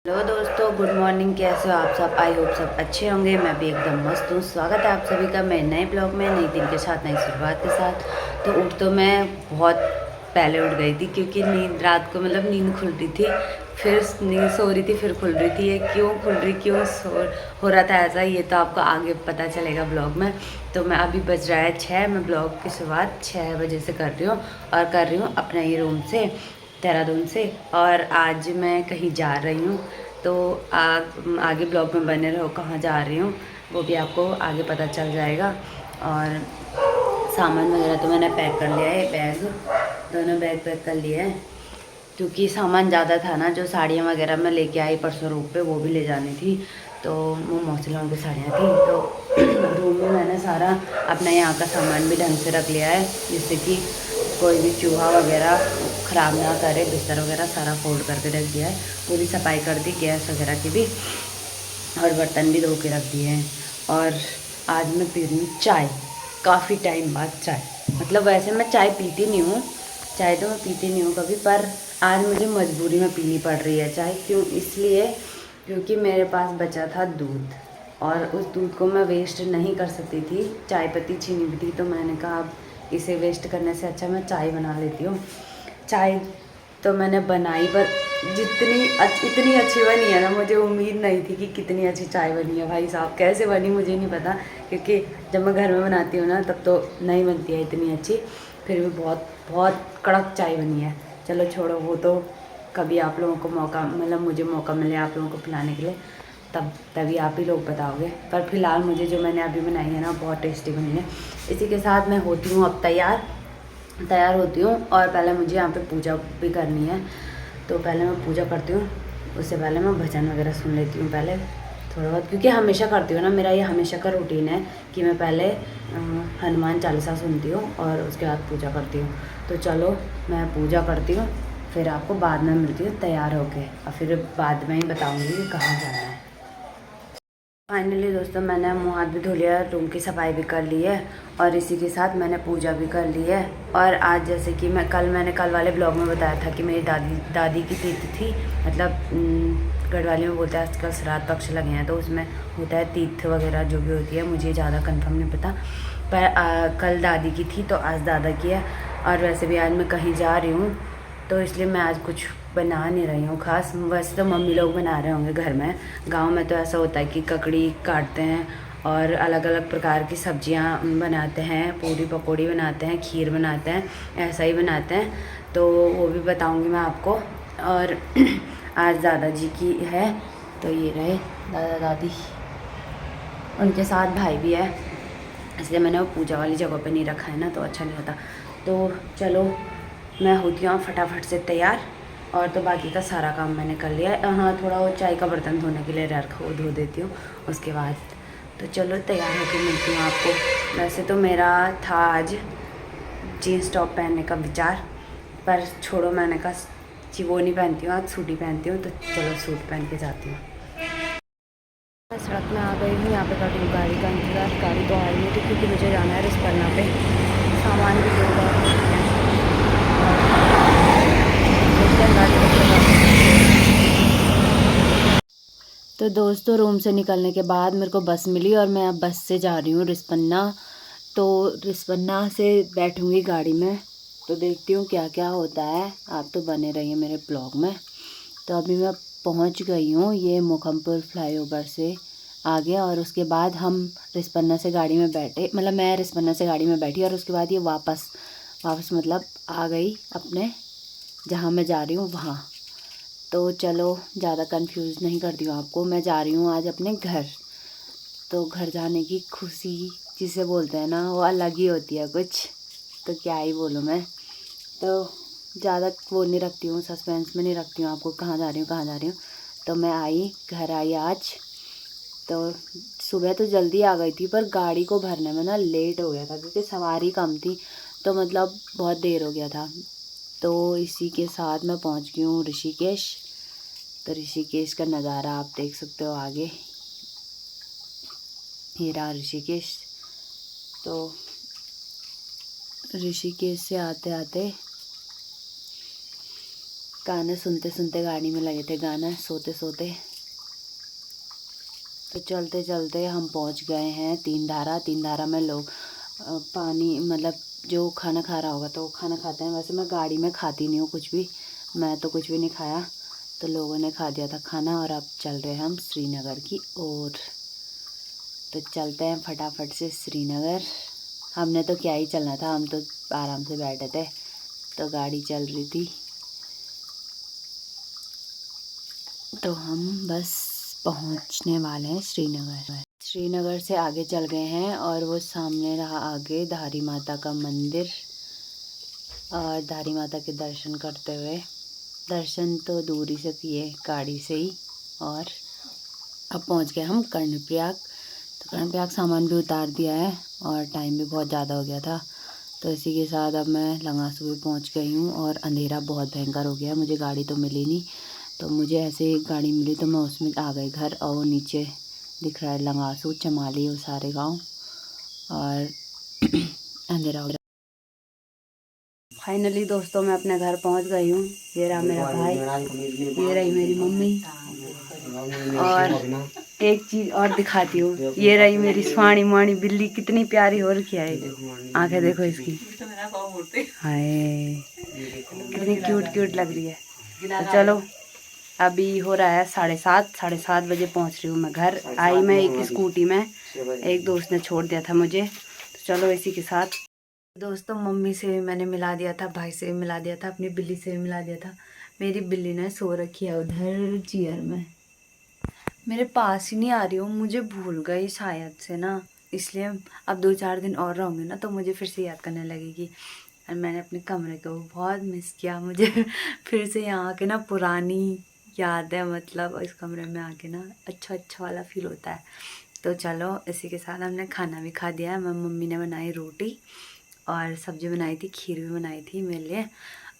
Hello दोस्तों, good morning. कैसे हो आप सब? आई होप सब अच्छे होंगे। मैं भी एकदम मस्त हूँ। स्वागत है आप सभी का मेरे नए ब्लॉग में, नई दिन के साथ, नई शुरुआत के साथ। तो उठ तो मैं बहुत पहले उठ गई थी क्योंकि नींद रात को नींद खुल रही थी, फिर नींद सो रही थी, फिर खुल रही थी। ये क्यों खुल रही, क्यों सो हो रहा था ऐसा, ये तो आपको आगे पता चलेगा ब्लॉग में। तो मैं अभी बज रहा है 6। मैं ब्लॉग की शुरुआत 6 बजे से कर रही हूँ और कर रही हूँ अपने ही रूम से, देहरादून से। और आज मैं कहीं जा रही हूँ, तो आगे ब्लॉग में बने रहो। कहाँ जा रही हूँ वो भी आपको आगे पता चल जाएगा। और सामान वगैरह तो मैंने पैक कर लिया है, बैग, दोनों बैग पैक कर लिए हैं क्योंकि सामान ज़्यादा था ना। जो साड़ियाँ वगैरह मैं लेके आई परसों रूप पे, वो भी ले जानी थी। तो वो मौसलों की साड़ियाँ थी। तो रूम में मैंने सारा अपना यहाँ का सामान भी ढंग से रख लिया है, जिससे कि कोई भी चूहा वगैरह ख़राब ना करे। बिस्तर वगैरह सारा फोल्ड करके रख दिया है, पूरी सफाई कर दी, गैस वगैरह की भी, और बर्तन भी धो के रख दिए हैं। और आज मैं पी रही हूँ चाय, काफ़ी टाइम बाद चाय। वैसे मैं चाय पीती नहीं हूँ, चाय तो मैं पीती नहीं हूँ कभी, पर आज मुझे मजबूरी में पीनी पड़ रही है चाय। क्यों? इसलिए क्योंकि मेरे पास बचा था दूध, और उस दूध को मैं वेस्ट नहीं कर सकती थी। चाय पत्ती छीनी भी थी, तो मैंने कहा अब इसे वेस्ट करने से अच्छा मैं चाय बना लेती हूँ। चाय तो मैंने बनाई, पर इतनी अच्छी बनी है ना, मुझे उम्मीद नहीं थी कि कितनी अच्छी चाय बनी है। भाई साहब, कैसे बनी मुझे नहीं पता, क्योंकि जब मैं घर में बनाती हूँ ना तब तो नहीं बनती है इतनी अच्छी। फिर भी बहुत बहुत कड़क चाय बनी है। चलो छोड़ो, वो तो कभी आप लोगों को मौका मुझे मौका मिले आप लोगों को पिलाने के लिए, तभी आप ही लोग बताओगे। पर फिलहाल मुझे जो मैंने अभी बनाई है ना, बहुत टेस्टी बनी है। इसी के साथ मैं होती हूँ अब तैयार होती हूँ। और पहले मुझे यहाँ पे पूजा भी करनी है, तो पहले मैं पूजा करती हूँ। उससे पहले मैं भजन वगैरह सुन लेती हूँ पहले थोड़ा बहुत, क्योंकि हमेशा करती हूँ ना, मेरा ये हमेशा का रूटीन है कि मैं पहले हनुमान चालीसा सुनती हूँ और उसके बाद पूजा करती हूँ। तो चलो मैं पूजा करती हूँ, फिर आपको बाद में मिलती हूँ तैयार होके, और फिर बाद में ही बताऊँगी कि कहाँ जाना है। फाइनली दोस्तों, मैंने मुँह हाथ भी धो लिया, रूम की सफाई भी कर ली है, और इसी के साथ मैंने पूजा भी कर ली है। और आज जैसे कि मैंने कल वाले ब्लॉग में बताया था कि मेरी दादी की तीर्थ थी। गढ़वाली में बोलते हैं आजकल श्राद्ध पक्ष लगे हैं, तो उसमें होता है तीर्थ वगैरह जो भी होती है, मुझे ज़्यादा कंफर्म नहीं पता। पर कल दादी की थी, तो आज दादा की है। और वैसे भी आज मैं कहीं जा रही हूँ, तो इसलिए मैं आज कुछ बना नहीं रही हूँ खास। वैसे तो मम्मी लोग बना रहे होंगे घर में। गांव में तो ऐसा होता है कि ककड़ी काटते हैं और अलग अलग प्रकार की सब्जियां बनाते हैं, पूरी पकौड़ी बनाते हैं, खीर बनाते हैं, ऐसा ही बनाते हैं। तो वो भी बताऊंगी मैं आपको। और आज दादाजी की है, तो ये रहे दादा दादी, उनके साथ भाई भी है, इसलिए मैंने वो पूजा वाली जगह पे नहीं रखा है ना, तो अच्छा नहीं होता। तो चलो मैं होती हूँ फटाफट से तैयार। और तो बाकी का सारा काम मैंने कर लिया है। हाँ, थोड़ा वो चाय का बर्तन धोने के लिए रखा, वो धो देती हूँ उसके बाद। तो चलो तैयार होकर मिलती हूँ आपको। वैसे तो मेरा था आज जीन्स टॉप पहनने का विचार, पर छोड़ो, मैंने कहा वो नहीं पहनती हूँ, आज सूट ही पहनती हूँ। तो चलो सूट पहन के जाती हूँ। मैं सड़क में आ गई हूँ, यहाँ पे कर रही हूँ गाड़ी का इंतज़ार। गाड़ी तो आई नहीं थी क्योंकि मुझे जाना है रिस्पना पे, सामान भी लोड है। तो दोस्तों, रूम से निकलने के बाद मेरे को बस मिली और मैं अब बस से जा रही हूँ रिस्पना। तो रिस्पना से बैठूँगी गाड़ी में, तो देखती हूँ क्या क्या होता है। आप तो बने रहिए मेरे ब्लॉग में। तो अभी मैं पहुँच गई हूँ ये मोखमपुर फ्लाईओवर से आगे, और उसके बाद हम रिस्पना से गाड़ी में बैठे, मैं रिस्पना से गाड़ी में बैठी, और उसके बाद ये वापस वापस आ गई अपने जहाँ मैं जा रही हूँ वहाँ। तो चलो ज़्यादा कंफ्यूज नहीं करती हूँ आपको, मैं जा रही हूँ आज अपने घर। तो घर जाने की खुशी जिसे बोलते हैं ना, वो अलग ही होती है कुछ, तो क्या ही बोलूँ मैं। तो ज़्यादा वो नहीं रखती हूँ, सस्पेंस में नहीं रखती हूँ आपको कहाँ जा रही हूँ कहाँ जा रही हूँ। तो मैं घर आई आज। तो सुबह तो जल्दी आ गई थी, पर गाड़ी को भरने में ना लेट हो गया था क्योंकि सवारी कम थी, तो बहुत देर हो गया था। तो इसी के साथ मैं पहुंच गई हूँ ऋषिकेश। तो ऋषिकेश का नज़ारा आप देख सकते हो आगे, ये रहा ऋषिकेश। तो ऋषिकेश से आते आते गाने सुनते सुनते गाड़ी में लगे थे, गाना सोते सोते। तो चलते चलते हम पहुंच गए हैं तीन धारा। तीन धारा में लोग पानी मतलब जो खाना खा रहा होगा तो वो खाना खाते हैं। वैसे मैं गाड़ी में खाती नहीं हूँ कुछ भी, मैं तो कुछ भी नहीं खाया, तो लोगों ने खा दिया था खाना। और अब चल रहे हैं हम श्रीनगर की ओर। तो चलते हैं फटाफट से श्रीनगर। हमने तो क्या ही चलना था, हम तो आराम से बैठे थे, तो गाड़ी चल रही थी। तो हम बस पहुंचने वाले हैं श्रीनगर। श्रीनगर से आगे चल गए हैं और वो सामने रहा आगे धारी माता का मंदिर। और धारी माता के दर्शन करते हुए, दर्शन तो दूरी से किए गाड़ी से ही। और अब पहुंच गए हम कर्णप्रयाग। तो कर्णप्रयाग सामान भी उतार दिया है और टाइम भी बहुत ज़्यादा हो गया था। तो इसी के साथ अब मैं लंगासू भी पहुंच गई हूँ और अंधेरा बहुत भयंकर हो गया। मुझे गाड़ी तो मिली नहीं, तो मुझे ऐसे ही गाड़ी मिली तो मैं उसमें आ गई घर। और वो नीचे दिख रहा है लंगासू, चमाली, वो सारे गांव। और अंधेरा हो गया। फाइनली दोस्तों मैं अपने घर पहुंच गई हूँ। ये रहा मेरा भाई, ये रही मेरी मम्मी। और एक चीज़ और दिखाती हूँ, ये रही मेरी स्वाणी माणी बिल्ली, कितनी प्यारी हो रखी है। आंखें देखो इसकी, हाय कितनी क्यूट क्यूट लग रही है। तो चलो अभी हो रहा है 7:30, 7:30 बजे पहुँच रही हूँ मैं घर। आई मैं एक स्कूटी में, एक दोस्त ने छोड़ दिया था मुझे। तो चलो इसी के साथ दोस्तों मम्मी से भी मैंने मिला दिया था, भाई से भी मिला दिया था, अपनी बिल्ली से भी मिला दिया था। मेरी बिल्ली ने सो रखी है उधर चेयर में, मेरे पास ही नहीं आ रही हूँ। मुझे भूल गई शायद से ना, इसलिए अब 2-4 दिन और रहूँगी ना तो मुझे फिर से याद करने लगेगी। और मैंने अपने कमरे को बहुत मिस किया। मुझे फिर से यहाँ आके ना पुरानी याद है, मतलब इस कमरे में आके ना अच्छा अच्छा वाला फील होता है। तो चलो इसी के साथ हमने खाना भी खा दिया है। मम्मी ने बनाई रोटी और सब्जी बनाई थी, खीर भी बनाई थी मेरे लिए।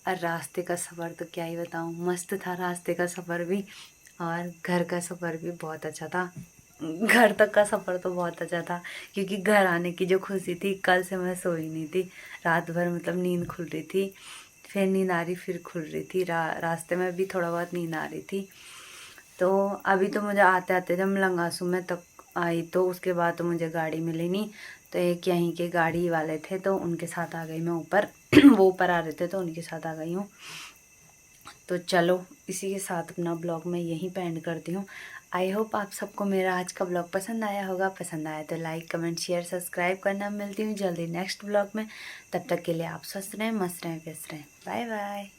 और रास्ते का सफ़र तो क्या ही बताऊँ, मस्त था रास्ते का सफ़र भी। और घर का सफ़र भी बहुत अच्छा था। घर तक का सफ़र तो बहुत अच्छा था, क्योंकि घर आने की जो खुशी थी, कल से मैं सोई नहीं थी रात भर, मतलब नींद खुल रही थी, फिर नींद आ रही, फिर खुल रही थी। रास्ते में भी थोड़ा बहुत नींद आ रही थी। तो अभी तो मुझे आते आते जब मैं लंगासू में तक आई, तो उसके बाद तो मुझे गाड़ी मिली नहीं। तो एक यहीं के गाड़ी वाले थे तो उनके साथ आ गई मैं ऊपर। वो ऊपर आ रहे थे तो उनके साथ आ गई हूँ। तो चलो इसी के साथ अपना ब्लॉग मैं यहीं पे एंड करती हूँ। आई होप आप सबको मेरा आज का ब्लॉग पसंद आया होगा। पसंद आया तो लाइक कमेंट शेयर सब्सक्राइब करना। मिलती हूँ जल्दी नेक्स्ट ब्लॉग में। तब तक के लिए आप स्वस्थ रहें, मस्त रहें, व्यस्त रहें। Bye bye.